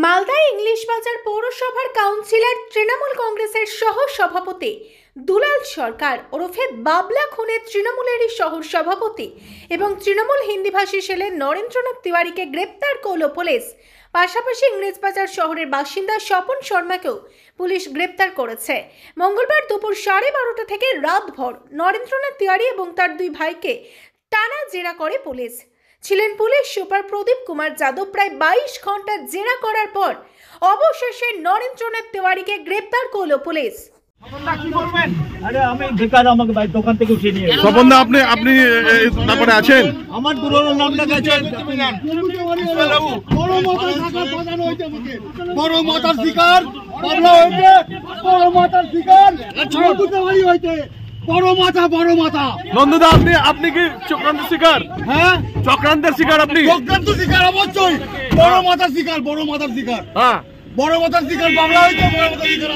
Malda English বাজার পৌরসভার councillor Trinamool কংগ্রেসের সহ সভাপতি দুলাল সরকার ওরফে বাবলা খুনের তৃণমূলেরই শহর সভাপতি এবং তৃণমূল হিন্দিভাষী সেলের নরেন্দ্রনাথ তিওয়ারিকে গ্রেপ্তার করল পুলিশ। পাশাপাশি ইংলিশ বাজার শহরের বাসিন্দা স্বপন শর্মাকেও পুলিশ গ্রেপ্তার করেছে। মঙ্গলবার দুপুর 12:30 থেকে রাতভর নরেন্দ্রনাথ তিওয়ারি এবং তার দুই ভাইকে টানা জেরা করে পুলিশ। ছিলেন পুলিশ সুপার প্রদীপ কুমার যাদব। প্রায় 22 ঘন্টা জেরা করার পর অবশেষে নরেন্দ্রনাথ তিওয়ারিকে গ্রেপ্তার করল পুলিশ। আপনি তারপরে আছেন আমার পুরনো নামটা গেছে বড় মাতার শিকার বাবলা হয়েছে, বড় মাতার শিকার হয়েছে, বড় মাথা নন্দদা। আপনি কি চক্রান্তের শিকার? হ্যাঁ, চক্রান্তের শিকার। আপনি চক্রান্ত শিকার অবশ্যই। বড় মাথার শিকার, বড় মাথার শিকার। হ্যাঁ, বড় মাথার শিকার বাবলা হয়েছে, বড় মাথার শিকার।